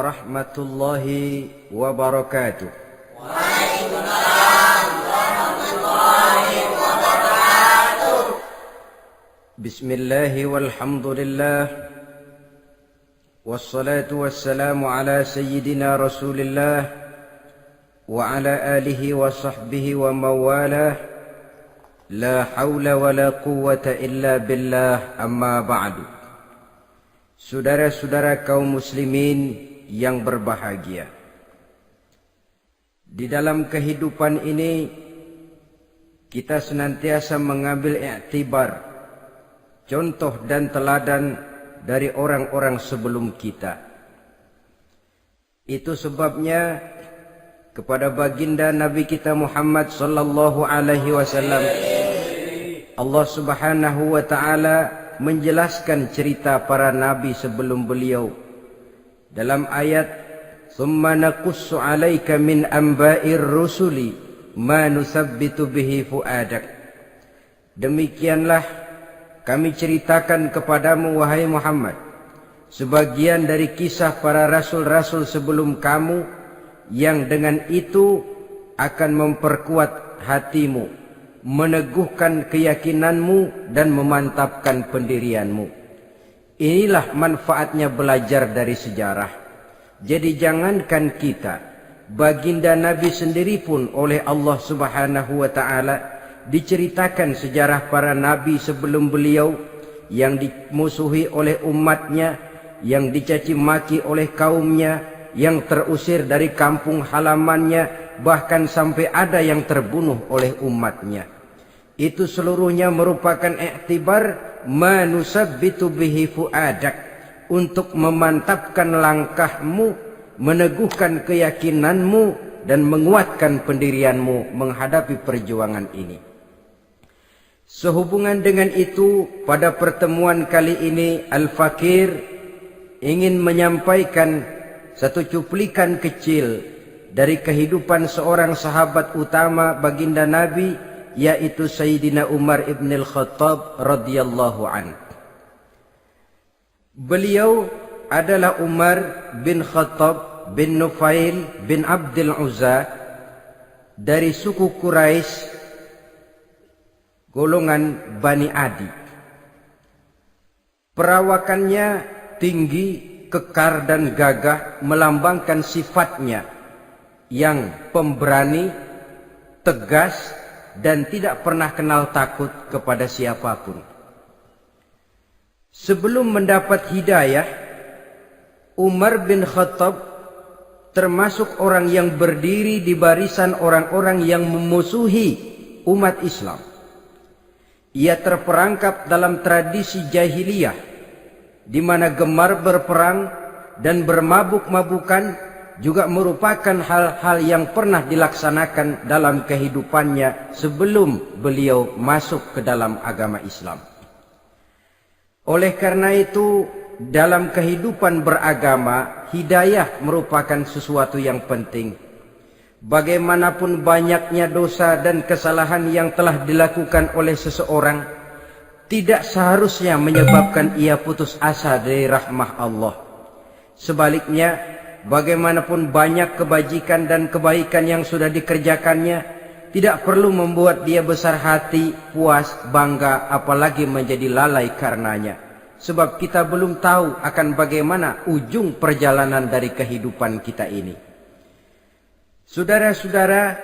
warahmatullahi wabarakatuh. Waalaikumsalam warahmatullahi wabarakatuh. Bismillahi walhamdulillah. Wassalatu wassalamu ala sayyidina Rasulillah wa ala alihi wa sahbihi wa mawalah. La hawla wa la quwwata illa billah, amma ba'du. Saudara-saudara kaum muslimin yang berbahagia, di dalam kehidupan ini kita senantiasa mengambil iktibar, contoh dan teladan dari orang-orang sebelum kita. Itu sebabnya kepada baginda Nabi kita Muhammad sallallahu alaihi wasallam Allah Subhanahu wa taala menjelaskan cerita para nabi sebelum beliau dalam ayat "Tsumma naqussu 'alaika min amba'ir rusuli ma nusabbitu bihi fu'adak." Demikianlah kami ceritakan kepadamu wahai Muhammad sebagian dari kisah para rasul-rasul sebelum kamu yang dengan itu akan memperkuat hatimu, meneguhkan keyakinanmu dan memantapkan pendirianmu. Inilah manfaatnya belajar dari sejarah. Jadi jangankan kita, baginda Nabi sendiri pun oleh Allah Subhanahu wa taala diceritakan sejarah para nabi sebelum beliau yang dimusuhi oleh umatnya, yang dicaci maki oleh kaumnya, yang terusir dari kampung halamannya, bahkan sampai ada yang terbunuh oleh umatnya. Itu seluruhnya merupakan iktibar manusabbitu bihi fu'adak, untuk memantapkan langkahmu, meneguhkan keyakinanmu dan menguatkan pendirianmu menghadapi perjuangan ini. Sehubungan dengan itu, pada pertemuan kali ini Al-Fakir ingin menyampaikan satu cuplikan kecil dari kehidupan seorang sahabat utama baginda Nabi, yaitu Sayyidina Umar ibn al-Khattab radhiyallahu anhu. Beliau adalah Umar bin Khattab bin Nufail bin Abdul Uzza dari suku Quraisy, golongan Bani Adi. Perawakannya tinggi, kekar dan gagah, melambangkan sifatnya yang pemberani, tegas, dan tidak pernah kenal takut kepada siapapun. Sebelum mendapat hidayah, Umar bin Khattab termasuk orang yang berdiri di barisan orang-orang yang memusuhi umat Islam. Ia terperangkap dalam tradisi jahiliyah, di mana gemar berperang dan bermabuk-mabukan juga merupakan hal-hal yang pernah dilaksanakan dalam kehidupannya sebelum beliau masuk ke dalam agama Islam. Oleh karena itu, dalam kehidupan beragama, hidayah merupakan sesuatu yang penting. Bagaimanapun banyaknya dosa dan kesalahan yang telah dilakukan oleh seseorang, tidak seharusnya menyebabkan ia putus asa dari rahmah Allah. Sebaliknya, bagaimanapun banyak kebajikan dan kebaikan yang sudah dikerjakannya, tidak perlu membuat dia besar hati, puas, bangga, apalagi menjadi lalai karenanya. Sebab kita belum tahu akan bagaimana ujung perjalanan dari kehidupan kita ini. Saudara-saudara,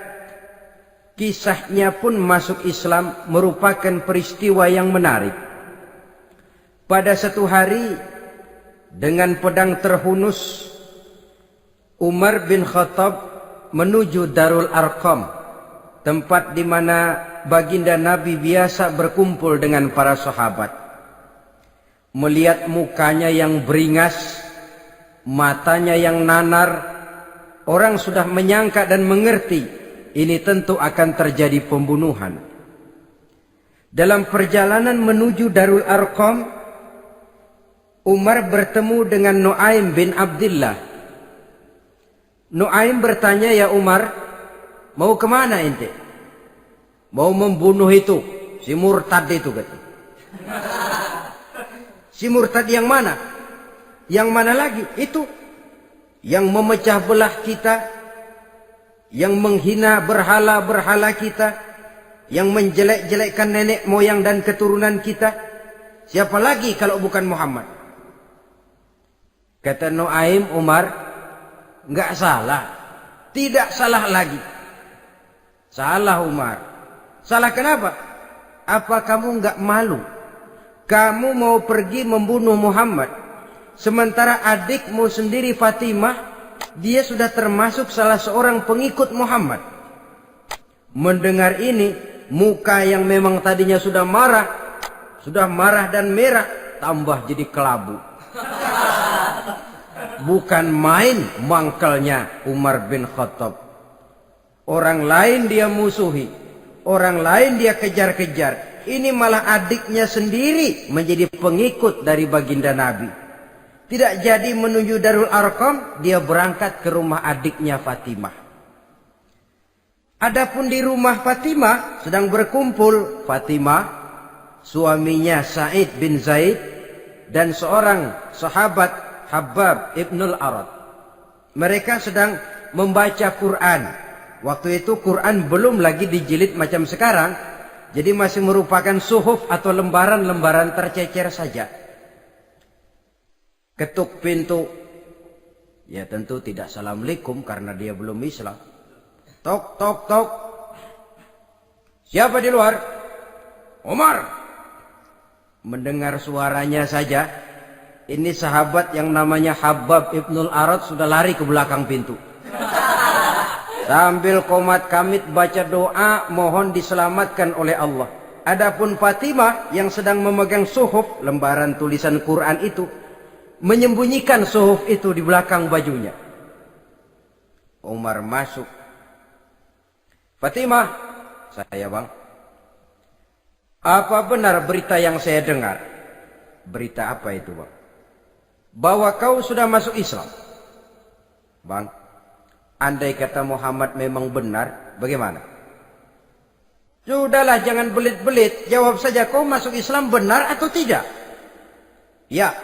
kisahnya pun masuk Islam merupakan peristiwa yang menarik. Pada satu hari, dengan pedang terhunus, Umar bin Khattab menuju Darul Arqam, tempat di mana baginda Nabi biasa berkumpul dengan para sahabat. Melihat mukanya yang beringas, matanya yang nanar, orang sudah menyangka dan mengerti ini tentu akan terjadi pembunuhan. Dalam perjalanan menuju Darul Arqam, Umar bertemu dengan Nuaim bin Abdullah. Nuaim bertanya, "Ya Umar, mau kemana ente?" "Mau membunuh itu, si murtad itu," kata. "Si murtad yang mana?" "Yang mana lagi?" "Itu." yang memecah belah kita, yang menghina berhala-berhala kita, yang menjelek-jelekkan nenek moyang dan keturunan kita. Siapa lagi kalau bukan Muhammad? Kata Nuaim Umar, enggak salah. Tidak salah lagi. Salah Umar. Salah kenapa? Apa kamu enggak malu? Kamu mau pergi membunuh Muhammad, sementara adikmu sendiri Fatimah, dia sudah termasuk salah seorang pengikut Muhammad. Mendengar ini, muka yang memang tadinya sudah marah dan merah, tambah jadi kelabu. Bukan main mangkelnya Umar bin Khattab. Orang lain dia musuhi, orang lain dia kejar-kejar. Ini malah adiknya sendiri menjadi pengikut dari baginda Nabi. Tidak jadi menuju Darul Arqam, dia berangkat ke rumah adiknya Fatimah. Adapun di rumah Fatimah sedang berkumpul Fatimah, suaminya Sa'id bin Zaid, dan seorang sahabat Habbab ibnul Arad. Mereka sedang membaca Quran. Waktu itu Quran belum lagi dijilid macam sekarang, jadi masih merupakan suhuf atau lembaran-lembaran tercecer saja. Ketuk pintu. Ya tentu tidak assalamualaikum karena dia belum Islam. Tok, tok, tok. Siapa di luar? Umar. Mendengar suaranya saja, ini sahabat yang namanya Habbab ibnul Arad sudah lari ke belakang pintu. Sambil komat kamit baca doa mohon diselamatkan oleh Allah. Adapun Fatimah yang sedang memegang suhuf, lembaran tulisan Quran itu, menyembunyikan suhuf itu di belakang bajunya. Umar masuk. Fatimah, saya bang. Apa benar berita yang saya dengar? Berita apa itu bang? Bahwa kau sudah masuk Islam. Bang, andai kata Muhammad memang benar, bagaimana? Sudahlah, jangan belit-belit. Jawab saja, kau masuk Islam benar atau tidak? Ya.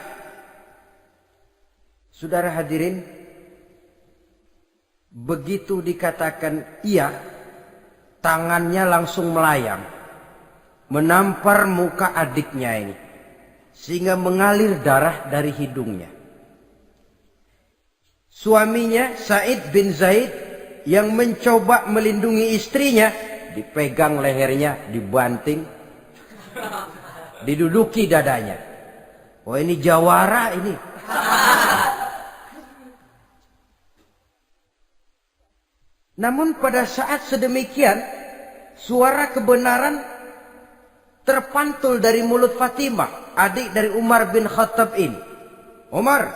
Saudara hadirin, begitu dikatakan iya, tangannya langsung melayang, menampar muka adiknya ini, sehingga mengalir darah dari hidungnya. Suaminya Sa'id bin Zaid yang mencoba melindungi istrinya, dipegang lehernya, dibanting, diduduki dadanya. Oh ini jawara ini. Namun pada saat sedemikian, suara kebenaran terpantul dari mulut Fatimah, adik dari Umar bin Khattab ini. Umar,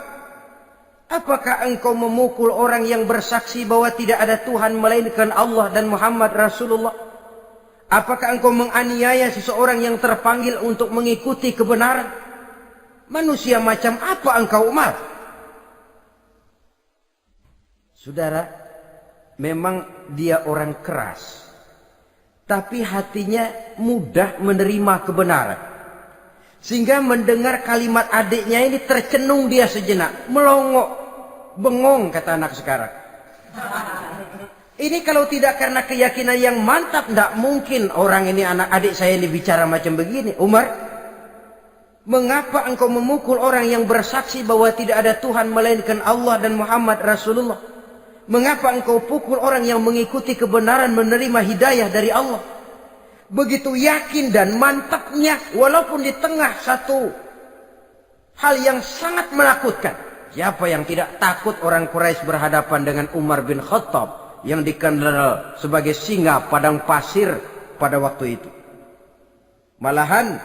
apakah engkau memukul orang yang bersaksi bahwa tidak ada Tuhan melainkan Allah dan Muhammad Rasulullah? Apakah engkau menganiaya seseorang yang terpanggil untuk mengikuti kebenaran? Manusia macam apa engkau, Umar? Saudara, memang dia orang keras, tapi hatinya mudah menerima kebenaran. Sehingga mendengar kalimat adiknya ini tercenung dia sejenak, melongo, bengong kata anak sekarang. Ini kalau tidak karena keyakinan yang mantap, tidak mungkin orang ini, anak adik saya ini bicara macam begini. Umar, mengapa engkau memukul orang yang bersaksi bahwa tidak ada Tuhan melainkan Allah dan Muhammad Rasulullah? Mengapa engkau pukul orang yang mengikuti kebenaran, menerima hidayah dari Allah? Begitu yakin dan mantapnya, walaupun di tengah satu hal yang sangat menakutkan. Siapa yang tidak takut orang Quraisy berhadapan dengan Umar bin Khattab yang dikenal sebagai singa padang pasir pada waktu itu? Malahan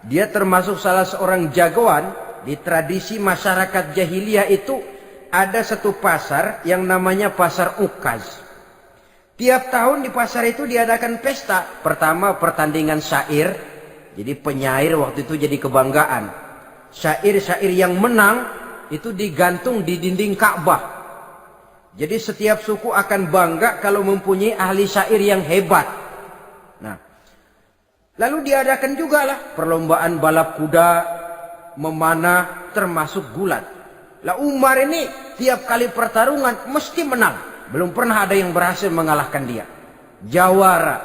dia termasuk salah seorang jagoan di tradisi masyarakat jahiliyah itu. Ada satu pasar yang namanya pasar Ukaz. Tiap tahun di pasar itu diadakan pesta. Pertama pertandingan syair. Jadi penyair waktu itu jadi kebanggaan. Syair-syair yang menang itu digantung di dinding Ka'bah. Jadi setiap suku akan bangga kalau mempunyai ahli syair yang hebat. Nah, lalu diadakan juga lah perlombaan balap kuda, memanah, termasuk gulat. Lah Umar ini tiap kali pertarungan mesti menang. Belum pernah ada yang berhasil mengalahkan dia. Jawara.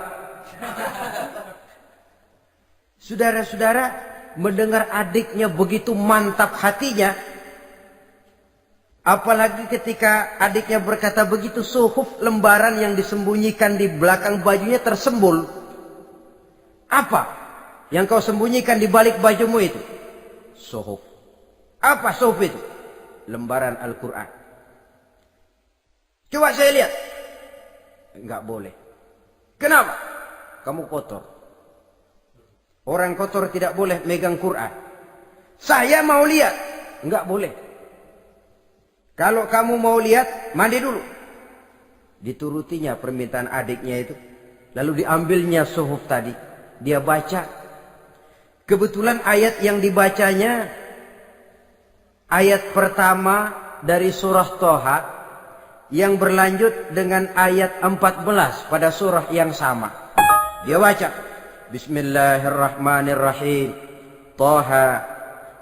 Saudara-saudara, mendengar adiknya begitu mantap hatinya. Apalagi ketika adiknya berkata begitu, suhuf, lembaran yang disembunyikan di belakang bajunya tersembul. Apa yang kau sembunyikan di balik bajumu itu? Suhuf. Apa suhuf itu? Lembaran Al-Quran. Coba saya lihat. Enggak boleh. Kenapa? Kamu kotor. Orang kotor tidak boleh megang Quran. Saya mau lihat. Enggak boleh. Kalau kamu mau lihat, mandi dulu. Diturutinya permintaan adiknya itu. Lalu diambilnya suhuf tadi. Dia baca. Kebetulan ayat yang dibacanya, ayat pertama dari surah Toha, yang berlanjut dengan ayat 14 pada surah yang sama. Dia baca. Bismillahirrahmanirrahim. Toha.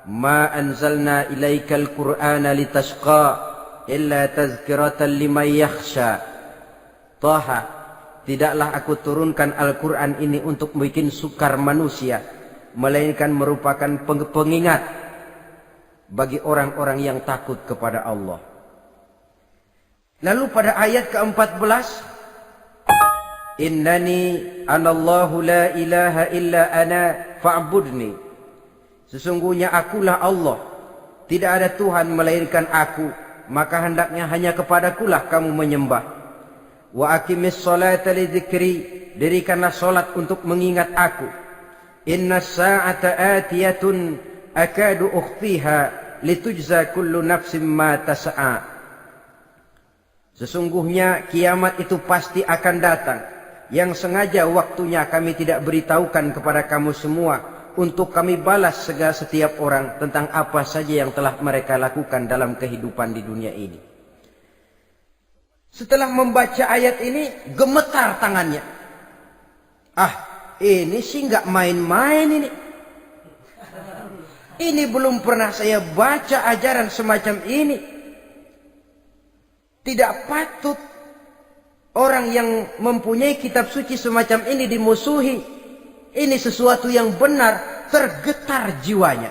Ma anzalna ilaikal Qur'ana litashqa. Illa tazkiratan liman yakhsha. Taha, tidaklah aku turunkan Al-Quran ini untuk bikin sukar manusia, melainkan merupakan pengingat bagi orang-orang yang takut kepada Allah. Lalu pada ayat ke-14, Innani anallahu la ilaha illa ana fa'budni. Sesungguhnya akulah Allah, tidak ada Tuhan melainkan aku, maka hendaknya hanya kepadakulah kamu menyembah. Wa aqimis sholata li dzikri, dirikanlah salat untuk mengingat aku. Innas sa'ata atiyatun akadu ukhfiha litujza kullu nafsin ma tas'a. Sesungguhnya kiamat itu pasti akan datang, yang sengaja waktunya kami tidak beritahukan kepada kamu semua, untuk kami balas segala setiap orang tentang apa saja yang telah mereka lakukan dalam kehidupan di dunia ini. Setelah membaca ayat ini, gemetar tangannya. Ah, ini sih nggak main-main ini. Ini belum pernah saya baca ajaran semacam ini. Tidak patut orang yang mempunyai kitab suci semacam ini dimusuhi. Ini sesuatu yang benar, tergetar jiwanya.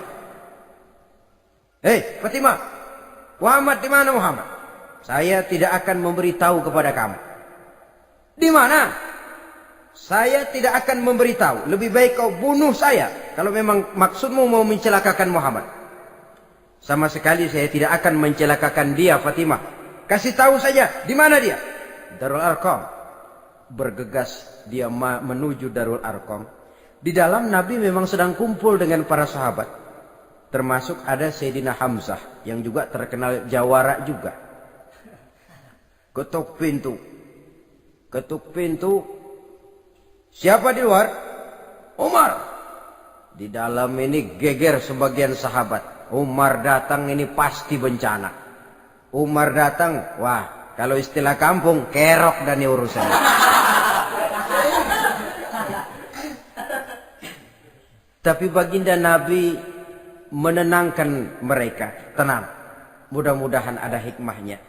Hei, Fatimah, Muhammad di mana Muhammad? Saya tidak akan memberitahu kepada kamu. Di mana? Saya tidak akan memberitahu. Lebih baik kau bunuh saya kalau memang maksudmu mau mencelakakan Muhammad. Sama sekali saya tidak akan mencelakakan dia, Fatimah. Kasih tahu saja, di mana dia? Darul Arqam. Bergegas dia menuju Darul Arqam. Di dalam Nabi memang sedang kumpul dengan para sahabat. Termasuk ada Sayyidina Hamzah yang juga terkenal jawara juga. Ketuk pintu. Ketuk pintu. Siapa di luar? Umar. Di dalam ini geger sebagian sahabat. Umar datang ini pasti bencana. Umar datang, wah, kalau istilah kampung, kerok dan urusannya. Tapi baginda Nabi menenangkan mereka. Tenang. Mudah-mudahan ada hikmahnya.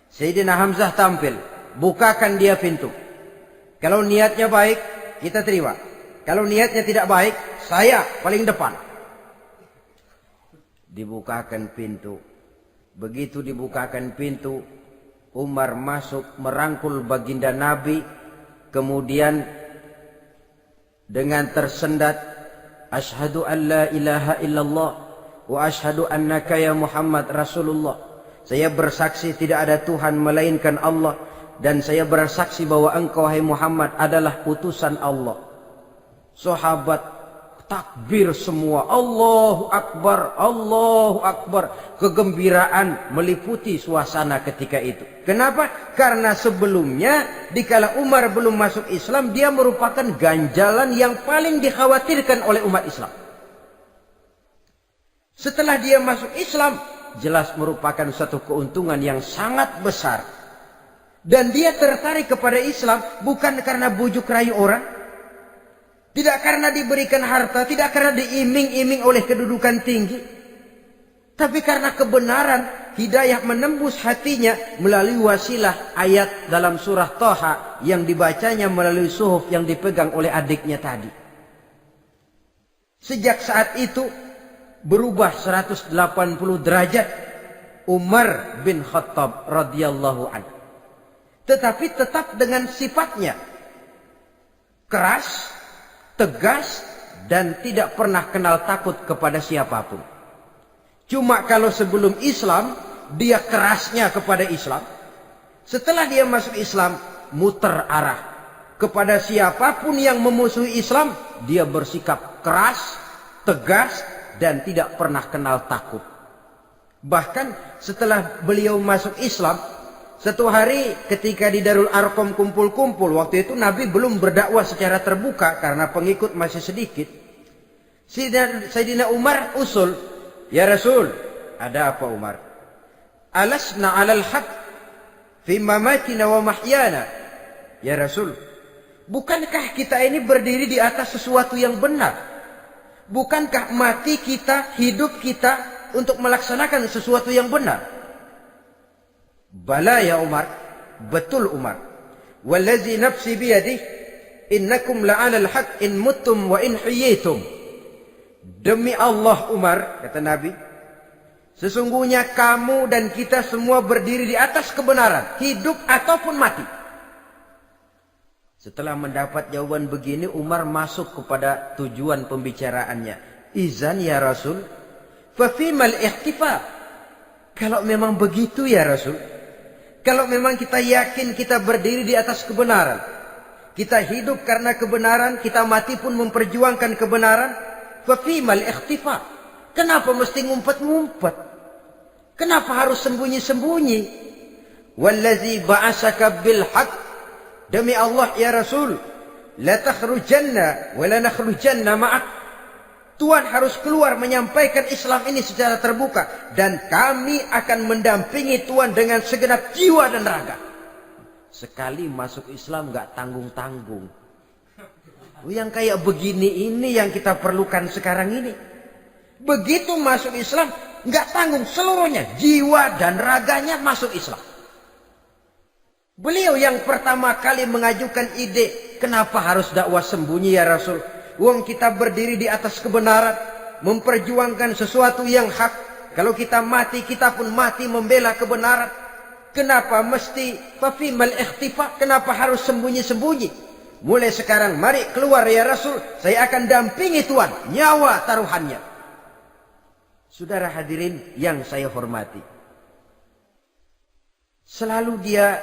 Sayyidina Hamzah tampil. Bukakan dia pintu. Kalau niatnya baik, kita terima. Kalau niatnya tidak baik, saya paling depan. Dibukakan pintu. Begitu dibukakan pintu, Umar masuk merangkul baginda Nabi. Kemudian dengan tersendat, Ashhadu an la ilaha illallah wa ashhadu annaka ya Muhammad Rasulullah. Saya bersaksi tidak ada Tuhan melainkan Allah, dan saya bersaksi bahwa engkau hai Muhammad adalah utusan Allah. Sahabat takbir semua. Allahu Akbar, Allahu Akbar. Kegembiraan meliputi suasana ketika itu. Kenapa? Karena sebelumnya dikala Umar belum masuk Islam, dia merupakan ganjalan yang paling dikhawatirkan oleh umat Islam. Setelah dia masuk Islam, jelas merupakan satu keuntungan yang sangat besar. Dan dia tertarik kepada Islam bukan karena bujuk rayu orang, tidak karena diberikan harta, tidak karena diiming-iming oleh kedudukan tinggi, tapi karena kebenaran, hidayah menembus hatinya melalui wasilah ayat dalam surah Thaha yang dibacanya melalui suhuf yang dipegang oleh adiknya tadi. Sejak saat itu berubah 180 derajat Umar bin Khattab radhiyallahu anhu. Tetapi tetap dengan sifatnya keras, tegas, dan tidak pernah kenal takut kepada siapapun. Cuma kalau sebelum Islam, dia kerasnya kepada Islam. Setelah dia masuk Islam, muter arah. Kepada siapapun yang memusuhi Islam, dia bersikap keras, tegas, dan tidak pernah kenal takut. Bahkan setelah beliau masuk Islam, satu hari ketika di Darul Arqam kumpul-kumpul, waktu itu Nabi belum berdakwah secara terbuka karena pengikut masih sedikit. Sayyidina Umar usul, "Ya Rasul, ada apa Umar? Alasna 'alal haq fi mamatina wa mahyana?" Ya Rasul, bukankah kita ini berdiri di atas sesuatu yang benar? Bukankah mati kita, hidup kita untuk melaksanakan sesuatu yang benar? Bala ya Umar, betul Umar. Wallazi nafsi biyadih, innakum la'alal haq in muttum wa in huyitum. Demi Allah Umar, kata Nabi, sesungguhnya kamu dan kita semua berdiri di atas kebenaran, hidup ataupun mati. Setelah mendapat jawaban begini, Umar masuk kepada tujuan pembicaraannya. Izan ya Rasul, fa fimal ihtifa. Kalau memang begitu ya Rasul, kalau memang kita yakin kita berdiri di atas kebenaran, kita hidup karena kebenaran, kita mati pun memperjuangkan kebenaran, fa fimal ihtifa. Kenapa mesti ngumpet-ngumpet? Kenapa harus sembunyi-sembunyi? Wallazi ba'asaka bil haqq, demi Allah ya Rasul, la takhrujanna wa la nakhrujanna ma'ak. Tuhan harus keluar menyampaikan Islam ini secara terbuka, dan kami akan mendampingi Tuhan dengan segenap jiwa dan raga. Sekali masuk Islam gak tanggung-tanggung. Yang kayak begini ini yang kita perlukan sekarang ini. Begitu masuk Islam gak tanggung seluruhnya, jiwa dan raganya masuk Islam. Beliau yang pertama kali mengajukan ide, kenapa harus dakwah sembunyi ya Rasul? Wong kita berdiri di atas kebenaran, memperjuangkan sesuatu yang hak. Kalau kita mati, kita pun mati membela kebenaran. Kenapa mesti fafimal ikhtifa? Kenapa harus sembunyi-sembunyi? Mulai sekarang mari keluar ya Rasul, saya akan dampingi Tuhan, nyawa taruhannya. Saudara hadirin yang saya hormati, selalu dia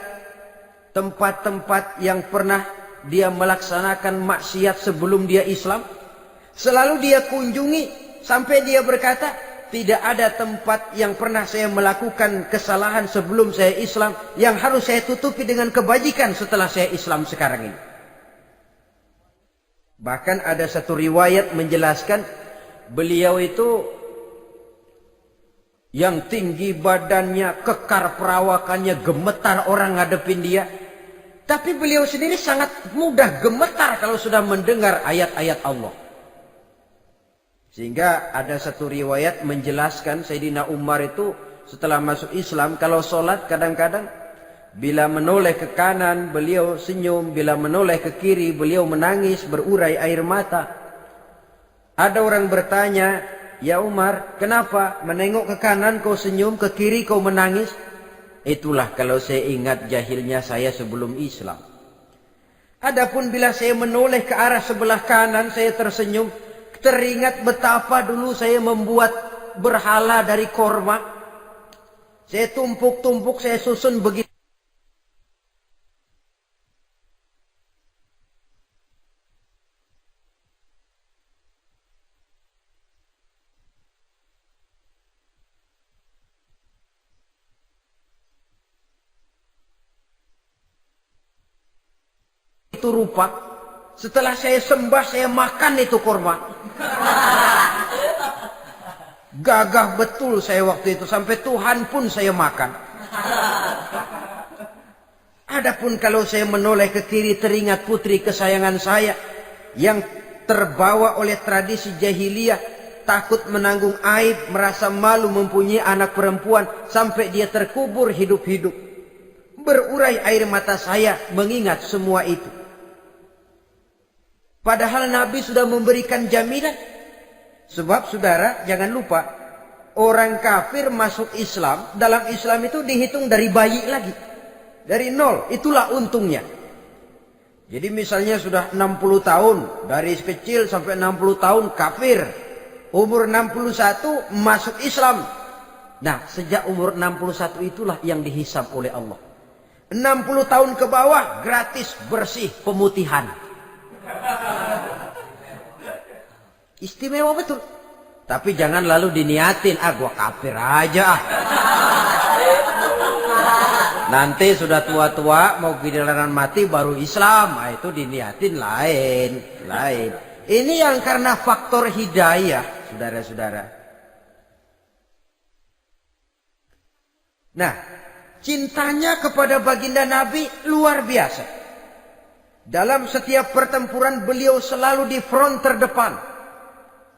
tempat-tempat yang pernah dia melaksanakan maksiat sebelum dia Islam, selalu dia kunjungi sampai dia berkata, tidak ada tempat yang pernah saya melakukan kesalahan sebelum saya Islam yang harus saya tutupi dengan kebajikan setelah saya Islam sekarang ini. Bahkan ada satu riwayat menjelaskan beliau itu yang tinggi badannya, kekar perawakannya, gemetar orang ngadepin dia. Tapi beliau sendiri sangat mudah gemetar kalau sudah mendengar ayat-ayat Allah. Sehingga ada satu riwayat menjelaskan Sayyidina Umar itu setelah masuk Islam, kalau sholat kadang-kadang bila menoleh ke kanan beliau senyum, bila menoleh ke kiri beliau menangis berurai air mata. Ada orang bertanya, ya Umar, kenapa menengok ke kanan kau senyum, ke kiri kau menangis? Itulah kalau saya ingat jahilnya saya sebelum Islam. Adapun bila saya menoleh ke arah sebelah kanan saya tersenyum, teringat betapa dulu saya membuat berhala dari korma. Saya tumpuk-tumpuk, saya susun begitu. Itu rupa. Setelah saya sembah, saya makan itu korma. Gagah betul saya waktu itu, sampai Tuhan pun saya makan. Adapun kalau saya menoleh ke kiri, teringat putri kesayangan saya yang terbawa oleh tradisi jahiliyah, takut menanggung aib, merasa malu mempunyai anak perempuan sampai dia terkubur hidup-hidup. Berurai air mata saya mengingat semua itu. Padahal Nabi sudah memberikan jaminan. Sebab saudara jangan lupa, orang kafir masuk Islam, dalam Islam itu dihitung dari bayi lagi. Dari nol, itulah untungnya. Jadi misalnya sudah 60 tahun, dari kecil sampai 60 tahun kafir. Umur 61 masuk Islam. Nah, sejak umur 61 itulah yang dihisab oleh Allah. 60 tahun ke bawah gratis bersih pemutihan. Istimewa betul. Tapi jangan lalu diniatin, gua kafir aja ah. Nanti sudah tua-tua mau giliran mati baru Islam. Nah, itu diniatin lain. Ini yang karena faktor hidayah, saudara-saudara. Nah, cintanya kepada baginda Nabi luar biasa. Dalam setiap pertempuran beliau selalu di front terdepan.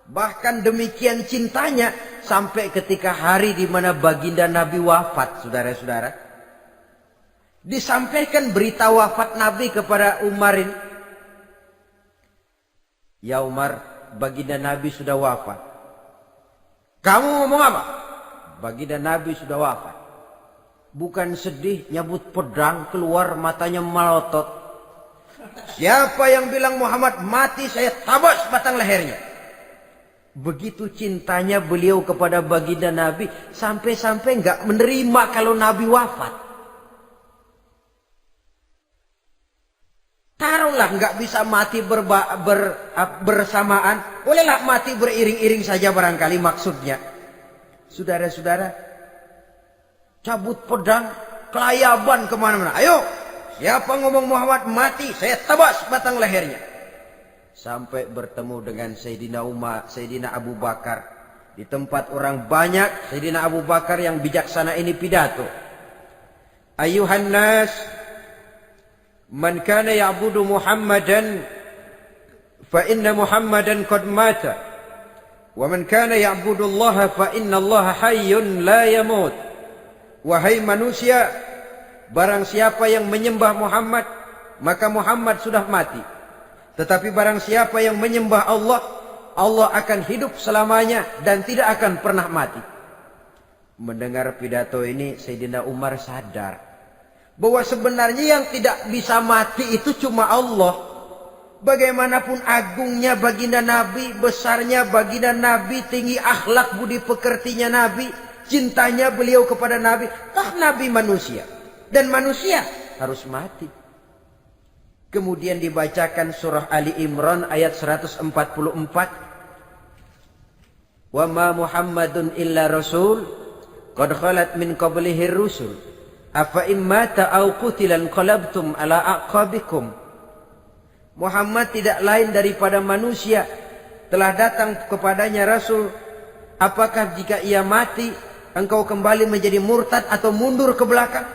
Bahkan demikian cintanya sampai ketika hari di mana baginda Nabi wafat, saudara-saudara. Disampaikan berita wafat Nabi kepada Umar ini. Ya Umar, baginda Nabi sudah wafat. Kamu ngomong apa? Baginda Nabi sudah wafat. Bukan sedih, nyabut pedang, keluar matanya melotot. Siapa yang bilang Muhammad mati, saya tabas batang lehernya. Begitu cintanya beliau kepada baginda Nabi, sampai-sampai nggak menerima kalau Nabi wafat. Taruhlah nggak bisa mati bersamaan, bolehlah mati beriring-iring saja barangkali maksudnya. Saudara-saudara, cabut pedang, kelayaban kemana-mana. Ayo, siapa ngomong Muhammad mati, saya tabas batang lehernya. Sampai bertemu dengan Sayyidina Umar, Sayyidina Abu Bakar. Di tempat orang banyak, Sayyidina Abu Bakar yang bijaksana ini pidato. Ayuhan nas, man kana ya'budu Muhammadan fa inna Muhammadan qad mata. Wa man kana ya'budu Allah fa inna Allah hayyun la yamut. Wahai manusia, barang siapa yang menyembah Muhammad, maka Muhammad sudah mati. Tetapi barang siapa yang menyembah Allah, Allah akan hidup selamanya dan tidak akan pernah mati. Mendengar pidato ini, Sayyidina Umar sadar bahwa sebenarnya yang tidak bisa mati itu cuma Allah. Bagaimanapun agungnya baginda Nabi, besarnya baginda Nabi, tinggi akhlak budi pekertinya Nabi, cintanya beliau kepada Nabi, toh Nabi manusia. Dan manusia harus mati. Kemudian dibacakan surah Ali Imran ayat 144. Wa ma Muhammadun illa rasul qad khalat min qablihi rusul afa immata aw qutilan qalabtum ala aqabikum. Muhammad tidak lain daripada manusia, telah datang kepadanya rasul. Apakah jika ia mati engkau kembali menjadi murtad atau mundur ke belakang?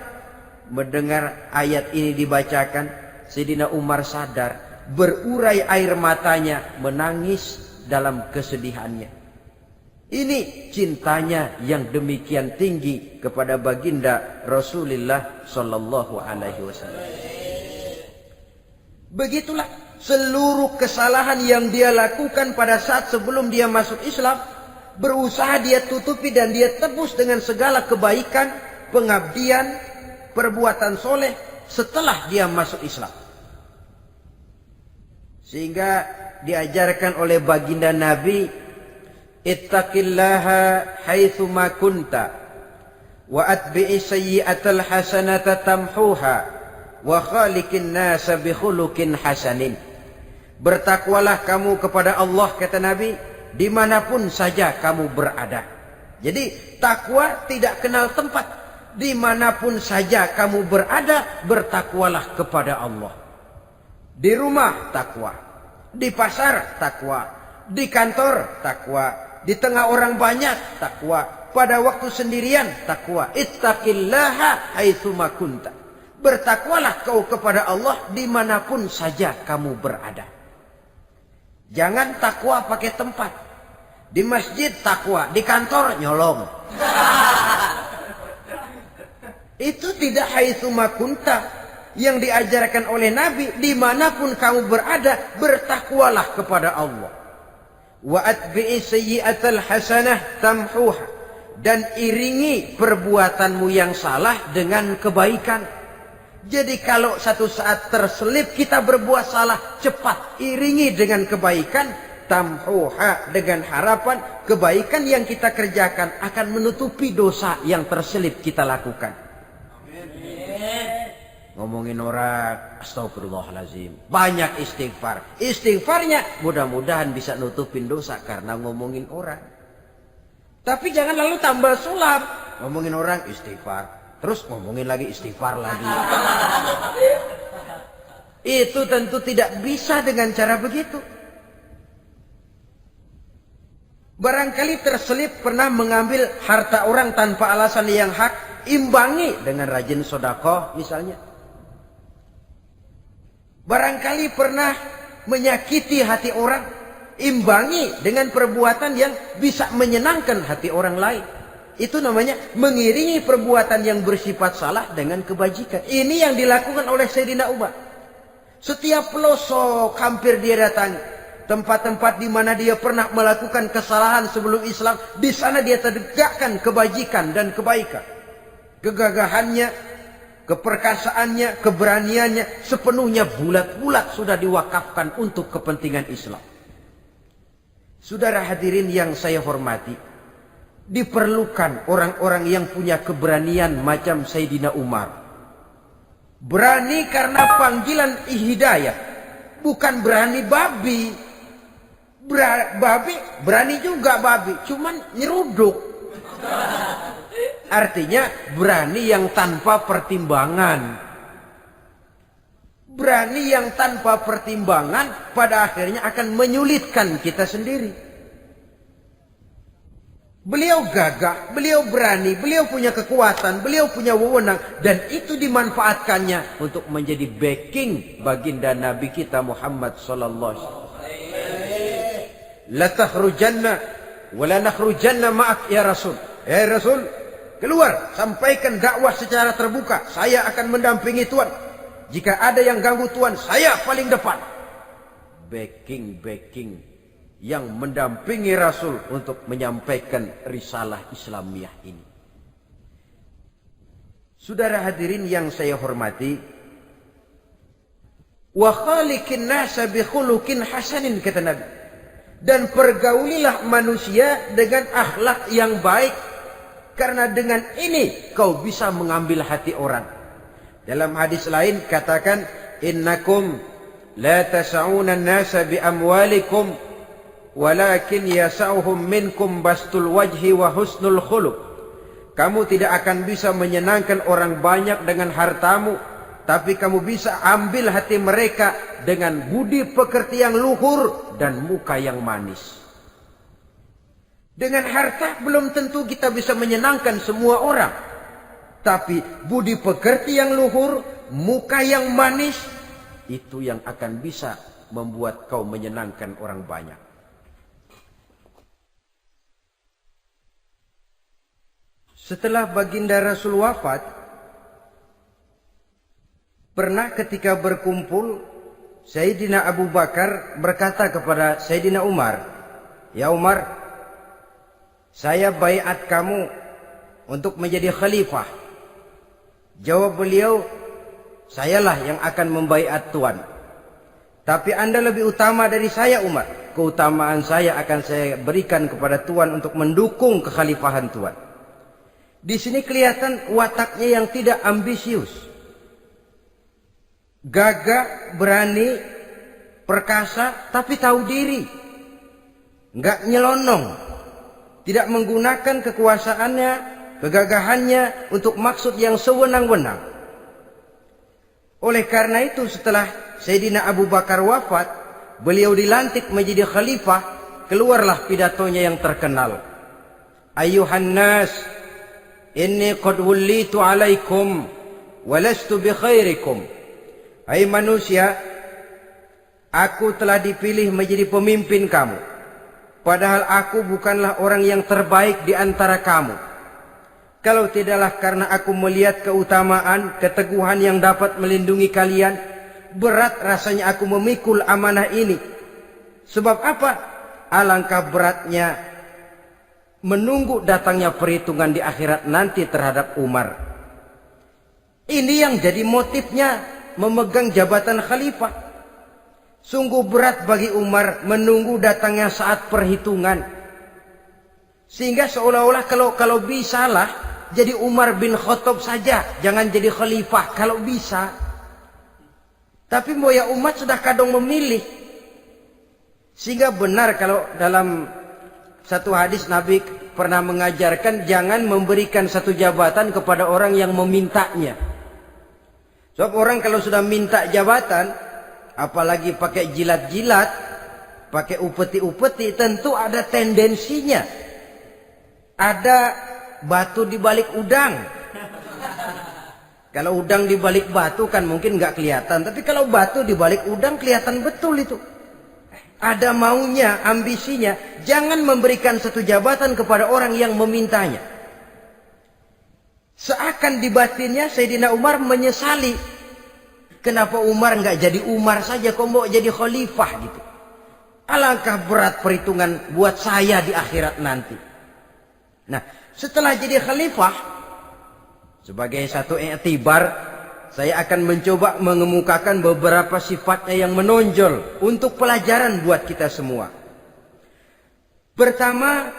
Mendengar ayat ini dibacakan, Sayyidina Umar sadar, berurai air matanya, menangis dalam kesedihannya. Ini cintanya yang demikian tinggi kepada baginda Rasulullah sallallahu alaihi wasallam. Begitulah seluruh kesalahan yang dia lakukan pada saat sebelum dia masuk Islam, berusaha dia tutupi dan dia tebus dengan segala kebaikan, pengabdian, perbuatan soleh setelah dia masuk Islam. Sehingga diajarkan oleh baginda Nabi, ittaqillaha haitsu ma kunta wa atbi'i sayyi'atal hasanata tamhuha wa khaliqin nasa bi khuluqin hasanin. Bertakwalah kamu kepada Allah, kata Nabi, dimanapun saja kamu berada. Jadi takwa tidak kenal tempat. Dimanapun saja kamu berada, bertakwalah kepada Allah. Di rumah takwa, di pasar takwa, di kantor takwa, di tengah orang banyak takwa, pada waktu sendirian takwa. Ittaqillaha haitsu ma kunta. Bertakwalah kau kepada Allah dimanapun saja kamu berada. Jangan takwa pakai tempat. Di masjid takwa, di kantor nyolong. Itu tidak haitsu makunta. Yang diajarkan oleh Nabi, dimanapun kamu berada, bertakwalah kepada Allah. Wa atbi'i sayyi'atal hasanah tamhuha. Dan iringi perbuatanmu yang salah dengan kebaikan. Jadi kalau satu saat terselip kita berbuat salah, cepat iringi dengan kebaikan. Tamhuha, dengan harapan kebaikan yang kita kerjakan akan menutupi dosa yang terselip kita lakukan. Ngomongin orang, astagfirullahalazim. Banyak istighfar. Istighfarnya mudah-mudahan bisa nutupin dosa karena ngomongin orang. Tapi jangan lalu tambah sulap. Ngomongin orang istighfar. Terus ngomongin lagi istighfar lagi. Itu tentu tidak bisa dengan cara begitu. Barangkali terselip pernah mengambil harta orang tanpa alasan yang hak. Imbangi dengan rajin sedekah misalnya. Barangkali pernah menyakiti hati orang, imbangi dengan perbuatan yang bisa menyenangkan hati orang lain. Itu namanya mengiringi perbuatan yang bersifat salah dengan kebajikan. Ini yang dilakukan oleh Sayyidina Umar. Setiap pelosok hampir dia datangi. Tempat-tempat di mana dia pernah melakukan kesalahan sebelum Islam, di sana dia tegakkan kebajikan dan kebaikan. Kegagahannya, keperkasaannya, keberaniannya sepenuhnya bulat-bulat sudah diwakafkan untuk kepentingan Islam. Saudara hadirin yang saya hormati, diperlukan orang-orang yang punya keberanian macam Sayyidina Umar. Berani karena panggilan hidayah, bukan berani babi. Babi berani juga babi, cuman nyeruduk. Artinya berani yang tanpa pertimbangan. Berani yang tanpa pertimbangan pada akhirnya akan menyulitkan kita sendiri. Beliau gagah, beliau berani, beliau punya kekuatan, beliau punya wewenang. Dan itu dimanfaatkannya untuk menjadi backing baginda Nabi kita Muhammad sallallahu alaihi wasallam. La takhrujanna wa la nakhrujanna ma'ak ya Rasul. Ya Rasul, keluar, sampaikan dakwah secara terbuka. Saya akan mendampingi Tuhan. Jika ada yang ganggu Tuhan, saya paling depan. Backing yang mendampingi Rasul untuk menyampaikan risalah Islamiyah ini. Saudara hadirin yang saya hormati, wa khaliqin nasa bi khuluqin hasanin, kata Nabi. Dan pergaulilah manusia dengan akhlak yang baik. Karena dengan ini kau bisa mengambil hati orang. Dalam hadis lain katakan, innakum la tas'una an-nasa bi amwalikum walakin yas'uhum minkum bastul wajhi wa husnul khuluq. Kamu tidak akan bisa menyenangkan orang banyak dengan hartamu, tapi kamu bisa ambil hati mereka dengan budi pekerti yang luhur dan muka yang manis. Dengan harta belum tentu kita bisa menyenangkan semua orang. Tapi budi pekerti yang luhur, muka yang manis, itu yang akan bisa membuat kau menyenangkan orang banyak. Setelah baginda Rasul wafat, pernah ketika berkumpul, Sayyidina Abu Bakar berkata kepada Sayyidina Umar, "Ya Umar, saya baiat kamu untuk menjadi khalifah." Jawab beliau, "Sayalah yang akan membaiat Tuan. Tapi Anda lebih utama dari saya Umar. Keutamaan saya akan saya berikan kepada Tuan untuk mendukung kekhalifahan Tuan." Di sini kelihatan wataknya yang tidak ambisius. Gagah, berani, perkasa, tapi tahu diri. Enggak nyelonong. Tidak menggunakan kekuasaannya, kegagahannya untuk maksud yang sewenang-wenang. Oleh karena itu setelah Sayyidina Abu Bakar wafat, beliau dilantik menjadi khalifah, keluarlah pidatonya yang terkenal. Ayuhan nas, inni qad wullitu alaikum walastu bi khairikum. Hai manusia, aku telah dipilih menjadi pemimpin kamu. padahal aku bukanlah orang yang terbaik di antara kamu. Kalau tidaklah karena aku melihat keutamaan, keteguhan yang dapat melindungi kalian, berat rasanya aku memikul amanah ini. Sebab apa? Alangkah beratnya menunggu datangnya perhitungan di akhirat nanti terhadap Umar. Ini yang jadi motifnya memegang jabatan khalifah. Sungguh berat bagi Umar menunggu datangnya saat perhitungan. Sehingga seolah-olah kalau bisalah jadi Umar bin Khattab saja, jangan jadi khalifah kalau bisa. Tapi moya umat sudah kadang memilih. Sehingga benar kalau dalam satu hadis Nabi pernah mengajarkan jangan memberikan satu jabatan kepada orang yang memintanya. Sebab orang kalau sudah minta jabatan, apalagi pakai jilat-jilat, pakai upeti-upeti, tentu ada tendensinya. Ada batu di balik udang. Kalau udang di balik batu kan mungkin nggak kelihatan, tapi kalau batu di balik udang kelihatan betul itu. Ada maunya, ambisinya. Jangan memberikan satu jabatan kepada orang yang memintanya. Seakan di batinnya Sayyidina Umar menyesali. Kenapa Umar nggak jadi Umar saja, kok mau jadi khalifah gitu. Alangkah berat perhitungan buat saya di akhirat nanti. Nah, setelah jadi khalifah, sebagai satu i'tibar, saya akan mencoba mengemukakan beberapa sifatnya yang menonjol untuk pelajaran buat kita semua. Pertama,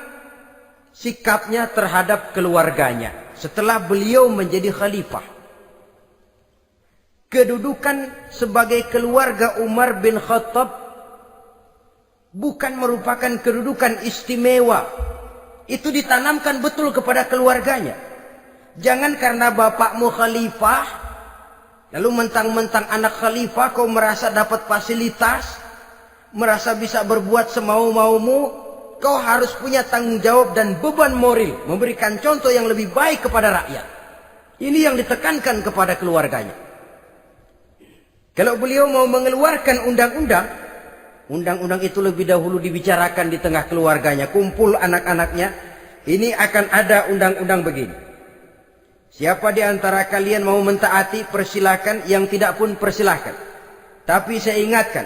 sikapnya terhadap keluarganya setelah beliau menjadi khalifah. Kedudukan sebagai keluarga Umar bin Khattab bukan merupakan kedudukan istimewa. Itu ditanamkan betul kepada keluarganya. Jangan karena bapakmu khalifah, lalu mentang-mentang anak khalifah kau merasa dapat fasilitas, merasa bisa berbuat semau-maumu, kau harus punya tanggung jawab dan beban moral, memberikan contoh yang lebih baik kepada rakyat. Ini yang ditekankan kepada keluarganya. Kalau beliau mau mengeluarkan undang-undang, undang-undang itu lebih dahulu dibicarakan di tengah keluarganya, kumpul anak-anaknya, ini akan ada undang-undang begini. Siapa di antara kalian mau mentaati, persilakan, yang tidak pun persilakan. Tapi saya ingatkan,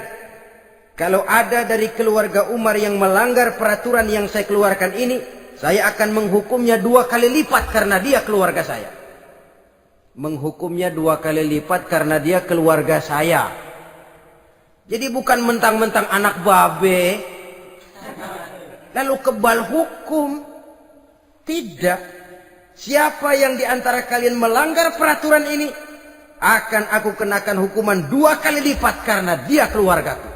kalau ada dari keluarga Umar yang melanggar peraturan yang saya keluarkan ini, saya akan menghukumnya 2 kali lipat karena dia keluarga saya. Menghukumnya 2 kali lipat karena dia keluarga saya. Jadi bukan mentang-mentang anak babe, lalu kebal hukum. Tidak. Siapa yang di antara kalian melanggar peraturan ini, akan aku kenakan hukuman 2 kali lipat karena dia keluargaku.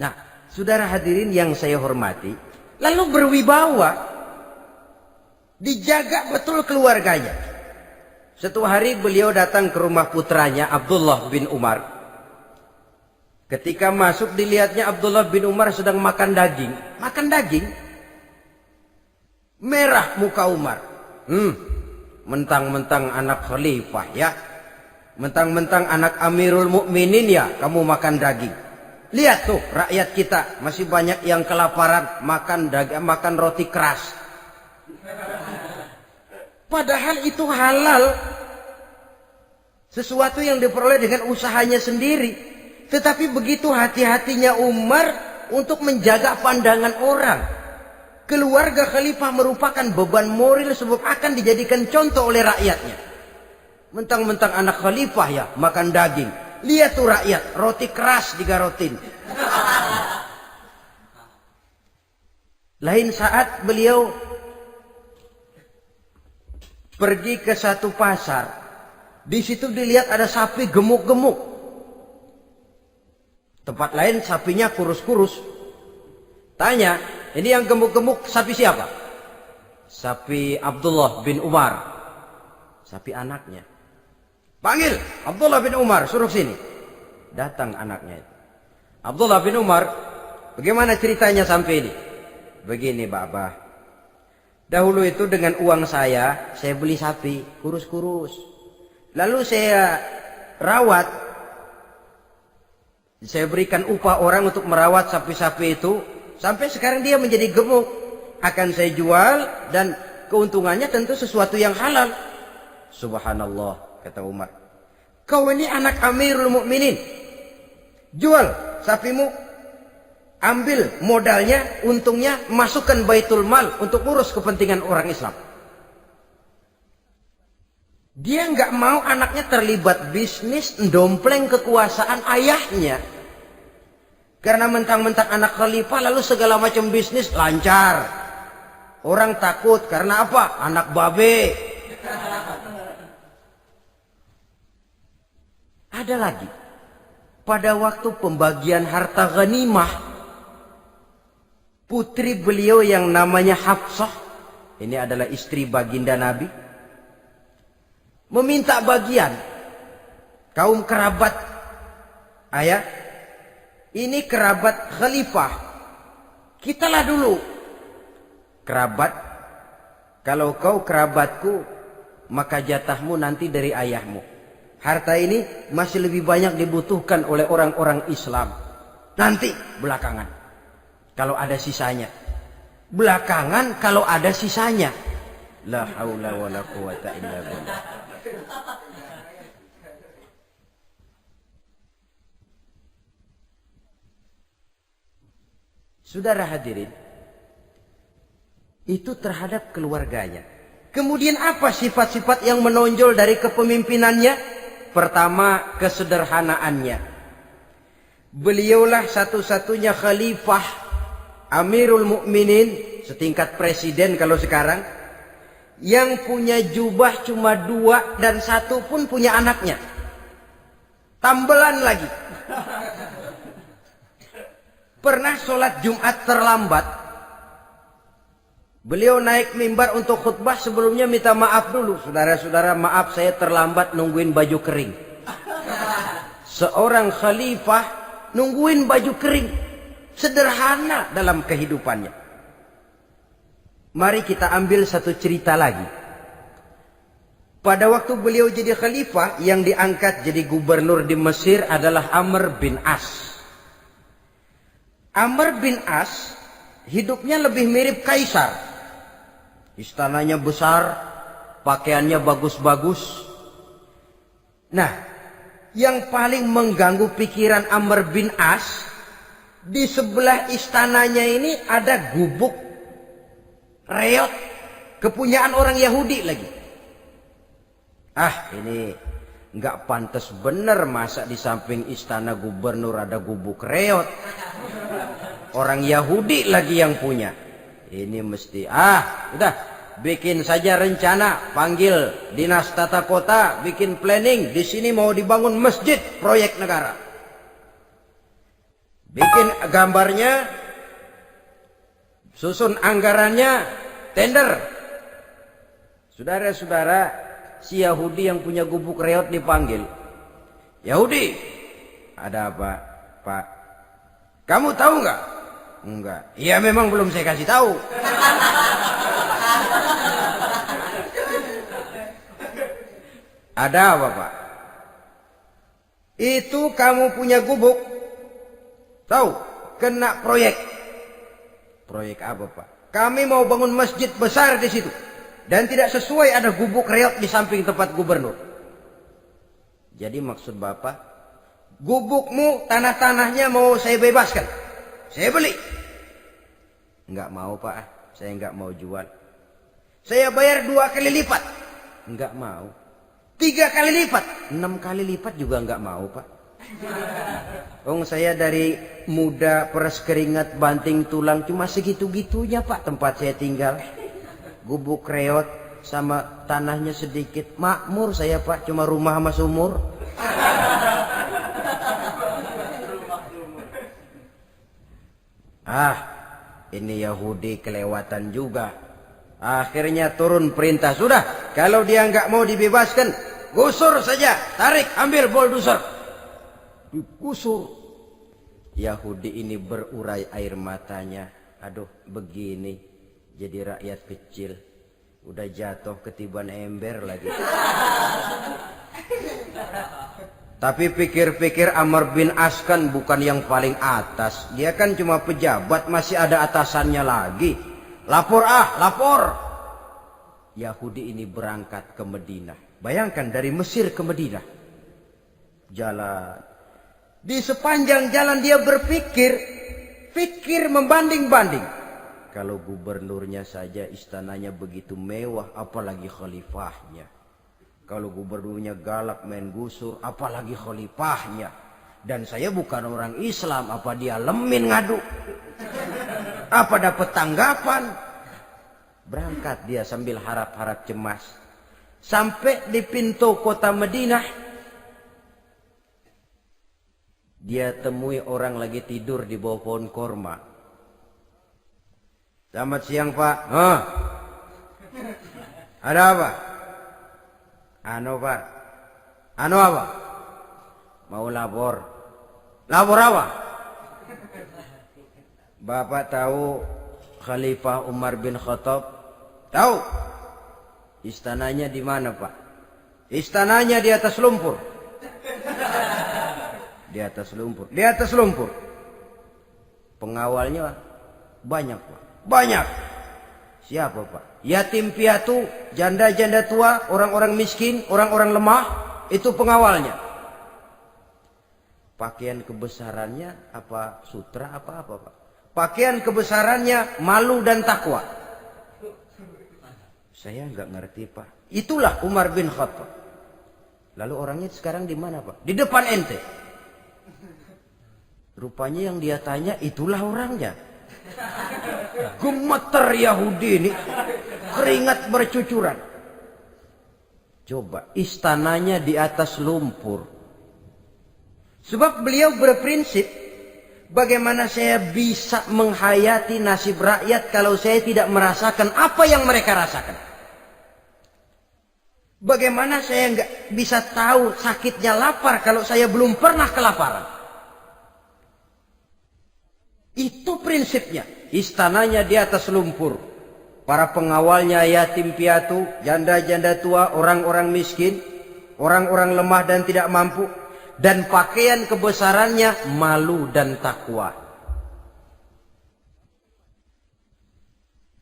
Nah, saudara hadirin yang saya hormati, lalu berwibawa, dijaga betul keluarganya. Suatu hari beliau datang ke rumah putranya Abdullah bin Umar. Ketika masuk dilihatnya Abdullah bin Umar sedang makan daging. Makan daging. Merah muka Umar. Mentang-mentang anak khalifah ya. Mentang-mentang anak Amirul Mukminin ya, kamu makan daging. Lihat tuh rakyat kita masih banyak yang kelaparan, makan daging, makan roti keras. Padahal itu halal. Sesuatu yang diperoleh dengan usahanya sendiri. Tetapi begitu hati-hatinya Umar untuk menjaga pandangan orang. Keluarga khalifah merupakan beban moral sebab akan dijadikan contoh oleh rakyatnya. Mentang-mentang anak khalifah ya makan daging. Lihat tuh rakyat, roti keras digarotin. Lain saat beliau pergi ke satu pasar. Di situ dilihat ada sapi gemuk-gemuk. Tempat lain sapinya kurus-kurus. Tanya, ini yang gemuk-gemuk sapi siapa? Sapi Abdullah bin Umar. Sapi anaknya. Panggil Abdullah bin Umar, suruh sini. Datang anaknya itu. Abdullah bin Umar, bagaimana ceritanya sampai ini? Begini, Bapak. Dahulu itu dengan uang saya beli sapi kurus-kurus. Lalu saya rawat. Saya berikan upah orang untuk merawat sapi-sapi itu. Sampai sekarang dia menjadi gemuk. Akan saya jual dan keuntungannya tentu sesuatu yang halal. Subhanallah, kata Umar. Kau ini anak Amirul Mukminin. Jual sapimu. Ambil modalnya, untungnya, masukkan Baitul Mal untuk urus kepentingan orang Islam. Dia nggak mau anaknya terlibat bisnis, ndompleng kekuasaan ayahnya. Karena mentang-mentang anak khalifah lalu segala macam bisnis lancar. Orang takut karena apa? Anak babe. Ada lagi. Pada waktu pembagian harta ghanimah, putri beliau yang namanya Hafsah, ini adalah istri baginda Nabi, meminta bagian. Kaum kerabat ayah, ini kerabat khalifah, kitalah dulu kerabat. Kalau kau kerabatku, maka jatahmu nanti dari ayahmu. Harta ini masih lebih banyak dibutuhkan oleh orang-orang Islam. Nanti belakangan, kalau ada sisanya. Belakangan kalau ada sisanya. La haula wala quwata illa billah. Saudara hadirin, itu terhadap keluarganya. Kemudian apa sifat-sifat yang menonjol dari kepemimpinannya? Pertama, kesederhanaannya. Beliaulah satu-satunya khalifah, Amirul Mukminin, setingkat presiden kalau sekarang, yang punya jubah cuma 2 dan 1 pun punya anaknya. Tambelan lagi. Pernah sholat Jumat terlambat. Beliau naik mimbar untuk khutbah, sebelumnya minta maaf dulu. Saudara-saudara, maaf saya terlambat nungguin baju kering. Seorang khalifah nungguin baju kering. Sederhana dalam kehidupannya. Mari kita ambil satu cerita lagi. Pada waktu beliau jadi khalifah, yang diangkat jadi gubernur di Mesir adalah Amr bin As. Amr bin As hidupnya lebih mirip kaisar. Istananya besar, pakaiannya bagus-bagus. Nah, yang paling mengganggu pikiran Amr bin As, di sebelah istananya ini ada gubuk reot, kepunyaan orang Yahudi lagi. Ah, ini nggak pantas bener, masa di samping istana gubernur ada gubuk reot. Orang Yahudi lagi yang punya. Ini mesti, udah, bikin saja rencana, panggil dinas tata kota, bikin planning. Di sini mau dibangun masjid, proyek negara. Bikin gambarnya, susun anggarannya, tender. Saudara-saudara, si Yahudi yang punya gubuk reot dipanggil. Yahudi, ada apa, Pak? Kamu tahu nggak? Enggak. Iya, memang belum saya kasih tahu. Ada apa, Pak? Itu kamu punya gubuk. Tahu? Kena proyek. Proyek apa, Pak? Kami mau bangun masjid besar di situ. Dan tidak sesuai ada gubuk reot di samping tempat gubernur. Jadi maksud Bapak, gubukmu, tanah-tanahnya mau saya bebaskan. Saya beli. Enggak mau, Pak. Saya enggak mau jual. Saya bayar 2 kali lipat. Enggak mau. 3 kali lipat. 6 kali lipat juga enggak mau, Pak. Saya dari muda peres keringat banting tulang cuma segitu-gitunya, Pak, tempat saya tinggal. Gubuk reot sama tanahnya sedikit. Makmur saya, Pak, cuma rumah sama sumur. Ini Yahudi kelewatan juga. Akhirnya turun perintah, sudah, kalau dia nggak mau dibebaskan, gusur saja, tarik, ambil bulldozer. Digusur. Yahudi ini berurai air matanya. Aduh, begini jadi rakyat kecil, udah jatuh ketiban ember lagi. Tapi pikir-pikir Amr bin As kan bukan yang paling atas. Dia kan cuma pejabat, masih ada atasannya lagi. Lapor lapor. Yahudi ini berangkat ke Madinah. Bayangkan dari Mesir ke Madinah. Jalan. Di sepanjang jalan dia berpikir membanding-banding. Kalau gubernurnya saja istananya begitu mewah, apalagi khalifahnya. Kalau gubernurnya galak main gusur, apalagi khalifahnya. Dan saya bukan orang Islam, apa dia lemin ngadu? Apa dapat tanggapan? Berangkat dia sambil harap-harap cemas. Sampai di pintu kota Madinah, dia temui orang lagi tidur di bawah pohon korma. Selamat siang, Pak. Ada apa? Pak. Apa? Mau lapor. Lapor apa? Bapak tahu Khalifah Umar bin Khattab? Tahu? Istananya di mana, Pak? Istananya di atas lumpur. Di atas lumpur. Di atas lumpur. Pengawalnya banyak, Pak. Banyak. Siapa, Pak? Yatim piatu, janda-janda tua, orang-orang miskin, orang-orang lemah, itu pengawalnya. Pakaian kebesarannya apa sutra apa, Pak? Pakaian kebesarannya malu dan takwa. Saya nggak ngerti, Pak. Itulah Umar bin Khattab. Lalu orangnya sekarang di mana, Pak? Di depan ente. Rupanya yang dia tanya itulah orangnya. Gemeter Yahudi ini, keringat bercucuran. Coba, istananya di atas lumpur. Sebab beliau berprinsip, bagaimana saya bisa menghayati nasib rakyat kalau saya tidak merasakan apa yang mereka rasakan? Bagaimana saya nggak bisa tahu sakitnya lapar kalau saya belum pernah kelaparan? Itu prinsipnya. Istananya di atas lumpur. Para pengawalnya yatim piatu, janda-janda tua, orang-orang miskin, orang-orang lemah dan tidak mampu. Dan pakaian kebesarannya malu dan takwa.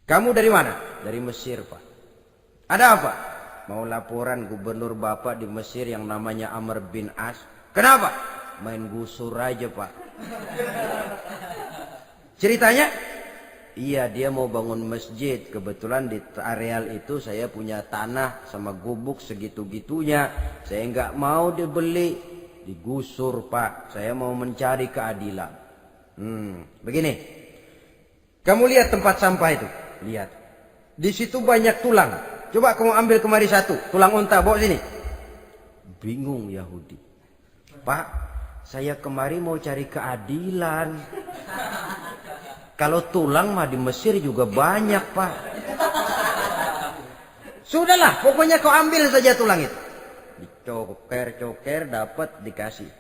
Kamu dari mana? Dari Mesir, Pak. Ada apa? Mau laporan gubernur Bapak di Mesir yang namanya Amr bin As. Kenapa? Main gusur aja, Pak. Ceritanya? Iya, dia mau bangun masjid. Kebetulan di areal itu saya punya tanah sama gubuk segitu-gitunya. Saya nggak mau dibeli, digusur, Pak. Saya mau mencari keadilan. Begini. Kamu lihat tempat sampah itu? Lihat. Di situ banyak tulang. Coba kamu ambil kemari satu. Tulang unta, bawa sini. Bingung Yahudi. Pak, saya kemari mau cari keadilan. Kalau tulang mah di Mesir juga banyak, Pak. Sudahlah, pokoknya kau ambil saja tulang itu. Dicoker-coker, dapat, dikasih.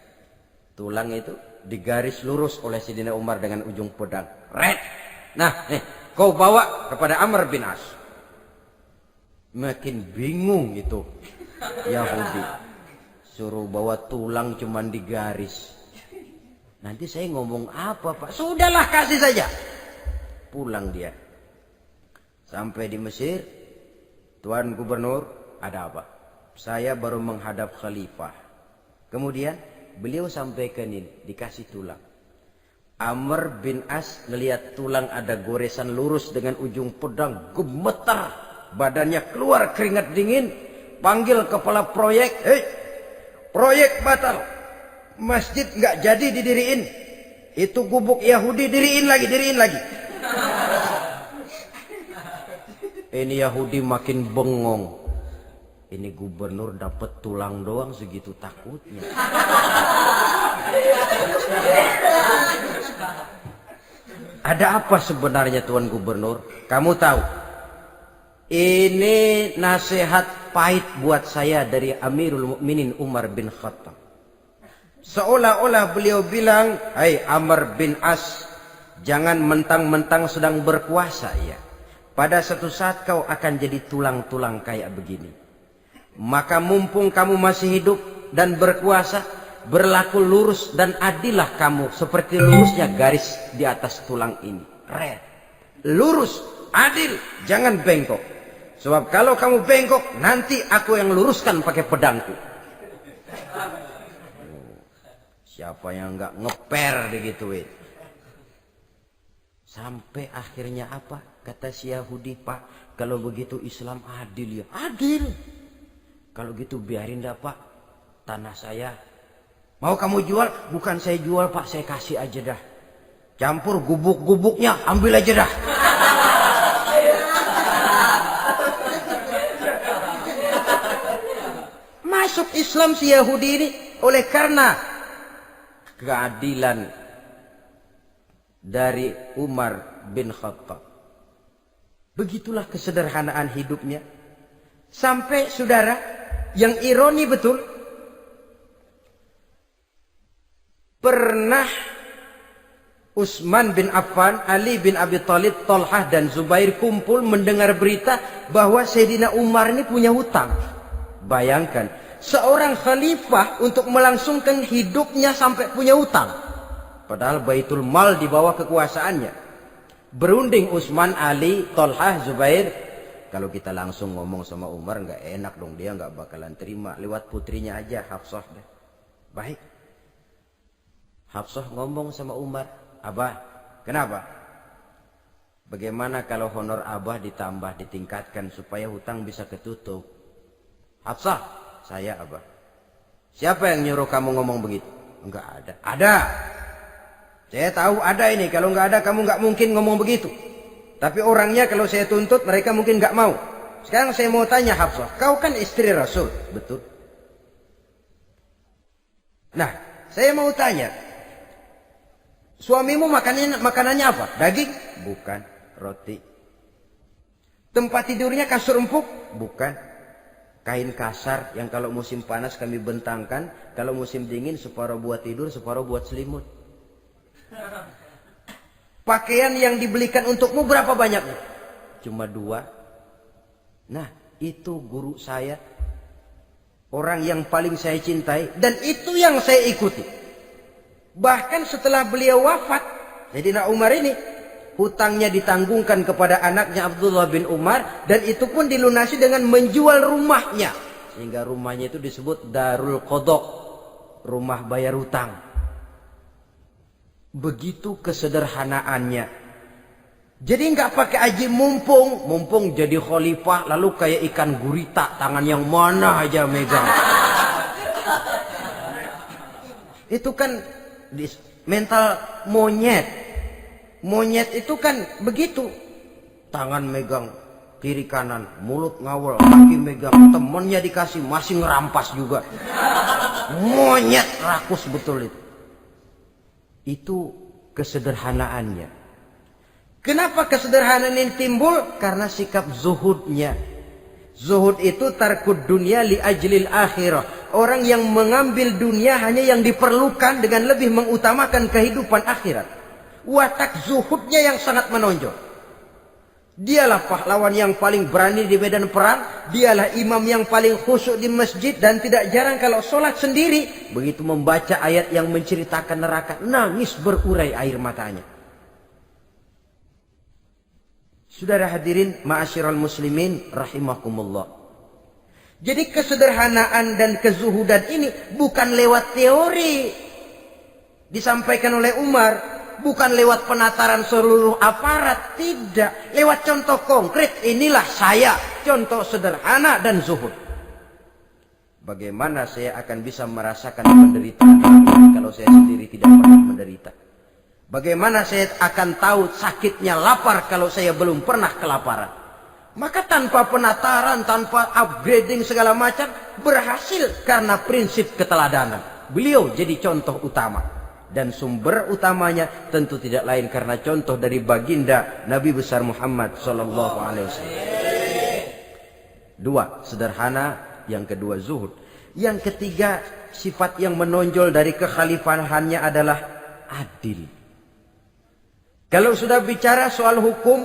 Tulang itu digaris lurus oleh Sayyidina Umar dengan ujung pedang. Red. Nah, kau bawa kepada Amr bin As. Makin bingung itu Yahudi. Suruh bawa tulang cuman digaris. Nanti saya ngomong apa, Pak? Sudahlah, kasih saja. Pulang dia. Sampai di Mesir. Tuan Gubernur, ada apa? Saya baru menghadap khalifah. Kemudian beliau sampaikan ini, dikasih tulang. Amr bin As ngelihat tulang ada goresan lurus dengan ujung pedang, gemetar. Badannya keluar keringat dingin. Panggil kepala proyek. Proyek batal. Masjid nggak jadi didiriin. Itu gubuk Yahudi diriin lagi. Ini Yahudi makin bengong. Ini gubernur dapat tulang doang segitu takutnya. Ada apa sebenarnya, Tuan Gubernur? Kamu tahu? Ini nasihat pahit buat saya dari Amirul Mukminin Umar bin Khattab. Seolah-olah beliau bilang, "Hai Amr bin As, jangan mentang-mentang sedang berkuasa ya. Pada suatu saat kau akan jadi tulang-tulang kayak begini. Maka mumpung kamu masih hidup dan berkuasa, berlaku lurus dan adillah kamu seperti lurusnya garis di atas tulang ini. Red. Lurus, adil, jangan bengkok. Sebab kalau kamu bengkok, nanti aku yang luruskan pakai pedangku. Siapa yang nggak ngeper digituin? Sampai akhirnya apa? Kata si Yahudi, Pak, kalau begitu Islam adil ya. Adil. Kalau gitu biarin dah Pak, tanah saya. Mau kamu jual? Bukan saya jual Pak, saya kasih aja dah. Campur gubuk-gubuknya, ambil aja dah. Masuk Islam si Yahudi ini oleh karena keadilan dari Umar bin Khattab. Begitulah kesederhanaan hidupnya. Sampai saudara, yang ironi betul, pernah Utsman bin Affan, Ali bin Abi Thalib, Thalhah dan Zubair kumpul mendengar berita bahwa Sayyidina Umar ini punya hutang. Bayangkan, seorang khalifah untuk melangsungkan hidupnya sampai punya hutang. Padahal Baitul Mal di bawah kekuasaannya. Berunding Utsman, Ali, Thalhah, Zubair. Kalau kita langsung ngomong sama Umar nggak enak dong, dia nggak bakalan terima. Lewat putrinya aja, Hafsah. Baik. Hafsah ngomong sama Umar, Abah, kenapa? Bagaimana kalau honor Abah ditambah, ditingkatkan supaya hutang bisa ketutup? Hafsah, saya Abah. Siapa yang nyuruh kamu ngomong begitu? Enggak ada. Ada. Saya tahu ada ini. Kalau enggak ada kamu enggak mungkin ngomong begitu. Tapi orangnya kalau saya tuntut mereka mungkin enggak mau. Sekarang saya mau tanya Hafsah. Kau kan istri Rasul. Betul. Nah, saya mau tanya. Suamimu makanannya apa? Daging? Bukan. Roti. Tempat tidurnya kasur empuk? Bukan. Kain kasar yang kalau musim panas kami bentangkan, kalau musim dingin separuh buat tidur, separuh buat selimut. Pakaian yang dibelikan untukmu berapa banyaknya? Cuma 2. Nah, itu guru saya. Orang yang paling saya cintai. Dan itu yang saya ikuti. Bahkan setelah beliau wafat, Sayyidina Umar ini, hutangnya ditanggungkan kepada anaknya Abdullah bin Umar. Dan itu pun dilunasi dengan menjual rumahnya. Sehingga rumahnya itu disebut Darul Qadha, rumah bayar hutang. Begitu kesederhanaannya. Jadi nggak pakai aji mumpung jadi khalifah lalu kayak ikan gurita, tangan yang mana aja megang. Itu kan mental monyet. Monyet itu kan begitu. Tangan megang kiri kanan, mulut ngawal, kaki megang, temennya dikasih masih ngerampas juga. Monyet rakus betul itu. Itu kesederhanaannya. Kenapa kesederhanaan ini timbul? Karena sikap zuhudnya. Zuhud itu tarkud dunia li ajlil akhirah. Orang yang mengambil dunia hanya yang diperlukan dengan lebih mengutamakan kehidupan akhirat. Watak zuhudnya yang sangat menonjol. Dialah pahlawan yang paling berani di medan perang. Dialah imam yang paling khusyuk di masjid. Dan tidak jarang kalau sholat sendiri, begitu membaca ayat yang menceritakan neraka, nangis berurai air matanya. Saudara hadirin ma'asyiral muslimin rahimakumullah. Jadi kesederhanaan dan kezuhudan ini bukan lewat teori disampaikan oleh Umar. Bukan lewat penataran seluruh aparat, tidak. Lewat contoh konkret, inilah saya. Contoh sederhana dan zuhud. Bagaimana saya akan bisa merasakan penderitaan ini kalau saya sendiri tidak pernah menderita? Bagaimana saya akan tahu sakitnya lapar kalau saya belum pernah kelaparan? Maka tanpa penataran, tanpa upgrading segala macam, berhasil karena prinsip keteladanan. Beliau jadi contoh utama. Dan sumber utamanya tentu tidak lain karena contoh dari baginda Nabi besar Muhammad sallallahu alaihi wasallam. 2, sederhana, yang kedua zuhud. Yang ketiga, sifat yang menonjol dari kekhalifahannya adalah adil. Kalau sudah bicara soal hukum,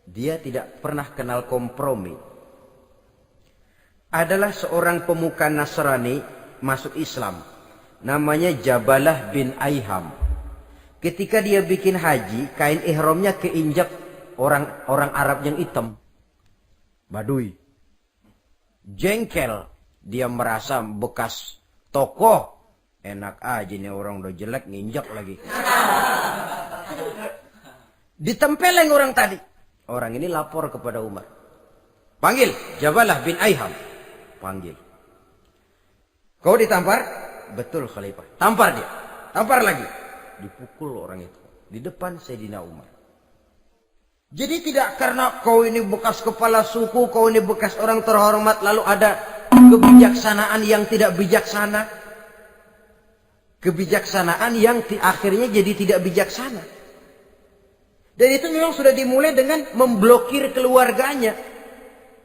dia tidak pernah kenal kompromi. Adalah seorang pemuka Nasrani masuk Islam. Namanya Jabalah bin Aiham. Ketika dia bikin haji, kain ihramnya keinjak orang Arab yang hitam. Badui. Jengkel. Dia merasa bekas tokoh. Enak aja nih orang udah jelek nginjak lagi. Ditempeleng orang tadi. Orang ini lapor kepada Umar. Panggil Jabalah bin Aiham. Panggil. Kau ditampar? Betul Khalifah. Tampar dia. Tampar lagi. Dipukul orang itu. Di depan Sayyidina Umar. Jadi tidak karena kau ini bekas kepala suku, kau ini bekas orang terhormat, lalu ada kebijaksanaan yang tidak bijaksana. Kebijaksanaan yang akhirnya jadi tidak bijaksana. Dan itu memang sudah dimulai dengan memblokir keluarganya.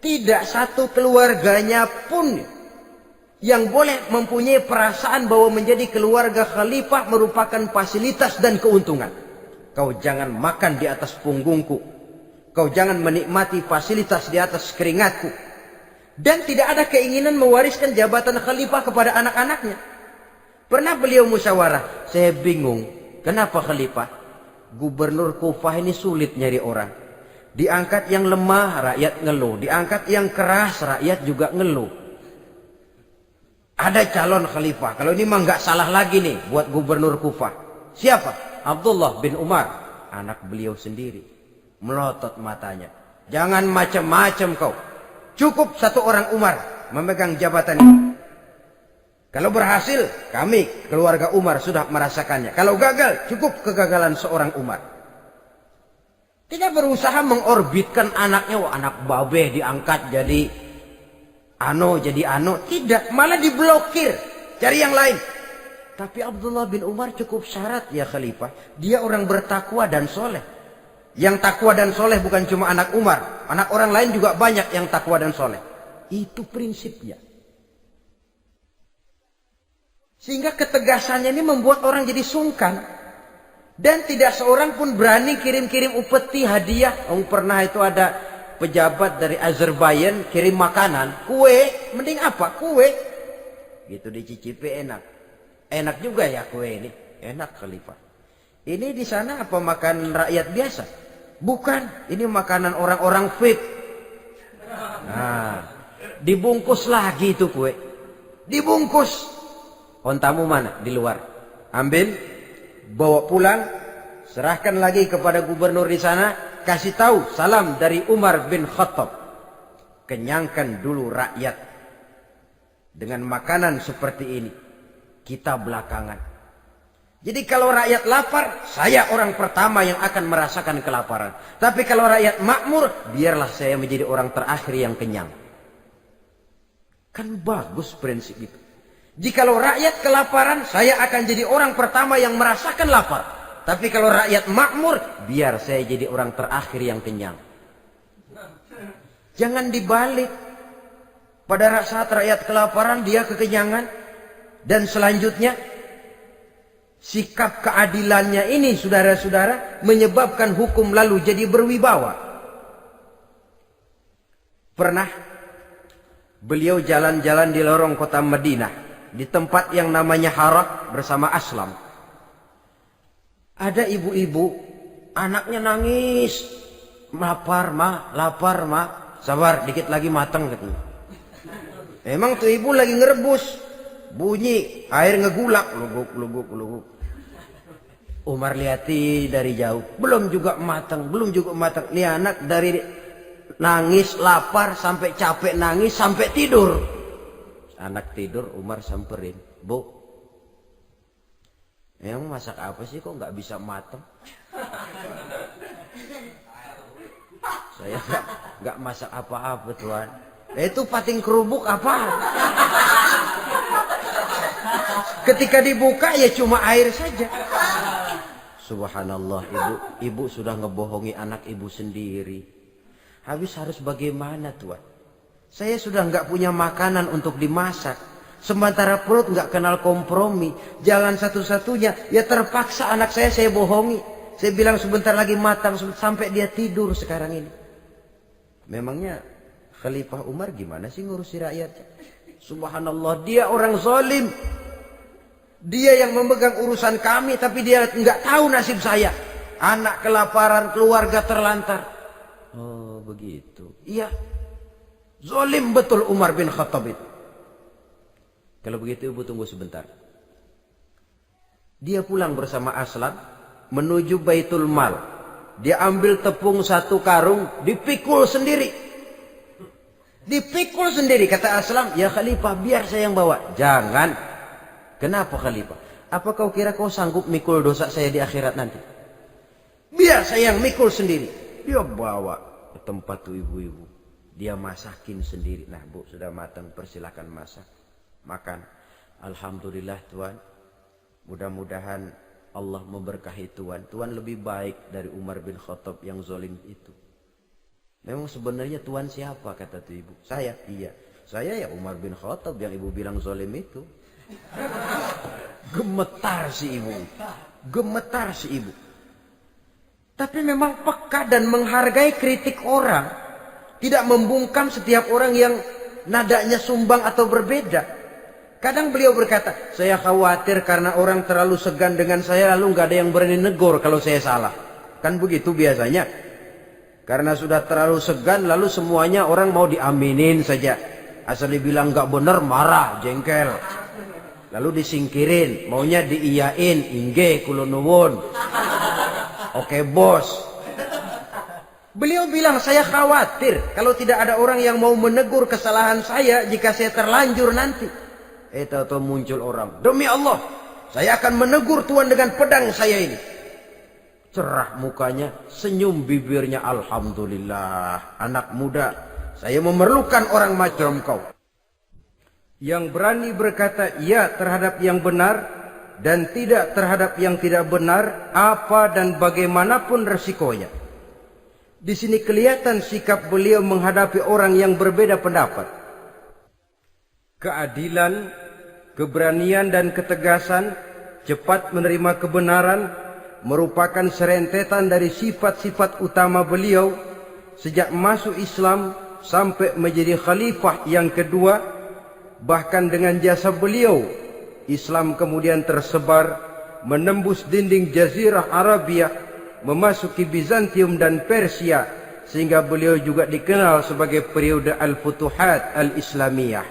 Tidak satu keluarganya pun yang boleh mempunyai perasaan bahwa menjadi keluarga khalifah merupakan fasilitas dan keuntungan. Kau jangan makan di atas punggungku. Kau jangan menikmati fasilitas di atas keringatku. Dan tidak ada keinginan mewariskan jabatan khalifah kepada anak-anaknya. Pernah beliau musyawarah. Saya bingung. Kenapa khalifah? Gubernur Kufah ini sulit nyari orang. Diangkat yang lemah, rakyat ngeluh. Diangkat yang keras, rakyat juga ngeluh. Ada calon khalifah. Kalau ini mah nggak salah lagi nih buat gubernur Kufah. Siapa? Abdullah bin Umar. Anak beliau sendiri. Melotot matanya. Jangan macam-macam kau. Cukup satu orang Umar memegang jabatan ini. Kalau berhasil, kami keluarga Umar sudah merasakannya. Kalau gagal, cukup kegagalan seorang Umar. Tidak berusaha mengorbitkan anaknya. Wah, anak babeh diangkat jadi ano. Tidak, malah diblokir. Cari yang lain. Tapi Abdullah bin Umar cukup syarat ya khalifah. Dia orang bertakwa dan soleh. Yang takwa dan soleh bukan cuma anak Umar. Anak orang lain juga banyak yang takwa dan soleh. Itu prinsipnya. Sehingga ketegasannya ini membuat orang jadi sungkan. Dan tidak seorang pun berani kirim-kirim upeti hadiah. Pernah itu ada pejabat dari Azerbaijan kirim makanan. Kue, mending apa? Kue. Gitu dicicipi enak. Enak juga ya kue ini. Enak khalifah. Ini di sana apa makan rakyat biasa? Bukan. Ini makanan orang-orang VIP. Nah, dibungkus lagi itu kue. Dibungkus. Ontamu mana? Di luar. Ambil, bawa pulang, serahkan lagi kepada gubernur di sana, kasih tahu salam dari Umar bin Khattab. Kenyangkan dulu rakyat dengan makanan seperti ini. Kita belakangan. Jadi kalau rakyat lapar, saya orang pertama yang akan merasakan kelaparan. Tapi kalau rakyat makmur, biarlah saya menjadi orang terakhir yang kenyang. Kan bagus prinsip itu. Jikalau rakyat kelaparan, saya akan jadi orang pertama yang merasakan lapar. Tapi kalau rakyat makmur, biar saya jadi orang terakhir yang kenyang. Jangan dibalik. Pada saat rakyat kelaparan, dia kekenyangan. Dan selanjutnya, sikap keadilannya ini, saudara-saudara, menyebabkan hukum lalu jadi berwibawa. Pernah beliau jalan-jalan di lorong kota Madinah. Di tempat yang namanya Harah bersama Aslam. Ada ibu-ibu, anaknya nangis. Lapar ma. Sabar, dikit lagi matang katanya. Emang tuh ibu lagi ngerebus. Bunyi, air ngegulak. Luguk. Umar lihati dari jauh. Belum juga matang. Nih anak dari nangis, lapar, sampai capek nangis, sampai tidur. Anak tidur, Umar samperin. Bu, emang masak apa sih kok nggak bisa matang? Saya nggak masak apa-apa tuan. Itu pating kerubuk apa? Ketika dibuka ya cuma air saja. Subhanallah, ibu sudah ngebohongi anak ibu sendiri. Habis harus bagaimana tuan? Saya sudah nggak punya makanan untuk dimasak. Sementara perut nggak kenal kompromi. Jalan satu-satunya, ya terpaksa anak saya bohongi. Saya bilang sebentar lagi matang sampai dia tidur sekarang ini. Memangnya Khalifah Umar gimana sih ngurusi rakyatnya? Subhanallah, dia orang zalim. Dia yang memegang urusan kami, tapi dia nggak tahu nasib saya. Anak kelaparan, keluarga terlantar. Oh begitu. Iya. Zalim betul Umar bin Khattab itu. Kalau begitu ibu tunggu sebentar. Dia pulang bersama Aslam menuju Baitul Mal. Dia ambil tepung 1 karung, dipikul sendiri. Dipikul sendiri, kata Aslam, ya Khalifah biar saya yang bawa. Jangan. Kenapa Khalifah? Apa kau kira kau sanggup mikul dosa saya di akhirat nanti? Biar saya yang mikul sendiri. Dia bawa ke tempat tuh ibu-ibu. Dia masakin sendiri. Nah bu, sudah matang, persilakan masak. Makan. Alhamdulillah Tuan. Mudah-mudahan Allah memberkahi Tuan. Tuan lebih baik dari Umar bin Khattab yang zalim itu. Memang sebenarnya Tuan siapa, kata tuh ibu? Saya. Iya. Saya ya Umar bin Khattab yang ibu bilang zalim itu. Gemetar si ibu. Gemetar si ibu. Tapi memang peka dan menghargai kritik orang. Tidak membungkam setiap orang yang nadanya sumbang atau berbeda. Kadang beliau berkata, saya khawatir karena orang terlalu segan dengan saya, lalu nggak ada yang berani negor kalau saya salah. Kan begitu biasanya. Karena sudah terlalu segan, lalu semuanya orang mau diaminin saja. Asal dibilang nggak benar, marah, jengkel. Lalu disingkirin, maunya diiyain, inge kulonuwun. Oke bos. Beliau bilang, saya khawatir kalau tidak ada orang yang mau menegur kesalahan saya jika saya terlanjur nanti. Tahu-tahu muncul orang, demi Allah, saya akan menegur Tuan dengan pedang saya ini. Cerah mukanya, senyum bibirnya, alhamdulillah, anak muda, saya memerlukan orang macam kau. Yang berani berkata ya terhadap yang benar dan tidak terhadap yang tidak benar, apa dan bagaimanapun resikonya. Di sini kelihatan sikap beliau menghadapi orang yang berbeda pendapat. Keadilan, keberanian dan ketegasan, cepat menerima kebenaran merupakan serentetan dari sifat-sifat utama beliau sejak masuk Islam sampai menjadi khalifah yang kedua. Bahkan dengan jasa beliau, Islam kemudian tersebar, menembus dinding Jazirah Arabia, memasuki Bizantium dan Persia, sehingga beliau juga dikenal sebagai periode Al-Futuhat Al-Islamiyah.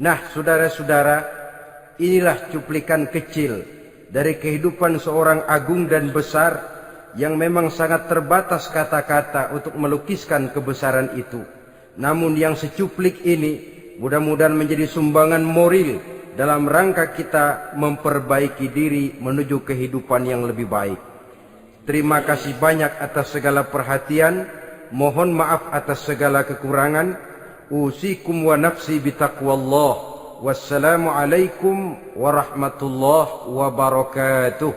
Nah, saudara-saudara, inilah cuplikan kecil dari kehidupan seorang agung dan besar yang memang sangat terbatas kata-kata untuk melukiskan kebesaran itu. Namun yang secuplik ini mudah-mudahan menjadi sumbangan moral dalam rangka kita memperbaiki diri menuju kehidupan yang lebih baik. Terima kasih banyak atas segala perhatian. Mohon maaf atas segala kekurangan. Usikum wa nafsi bitaqwallah. Wassalamualaikum warahmatullahi wabarakatuh.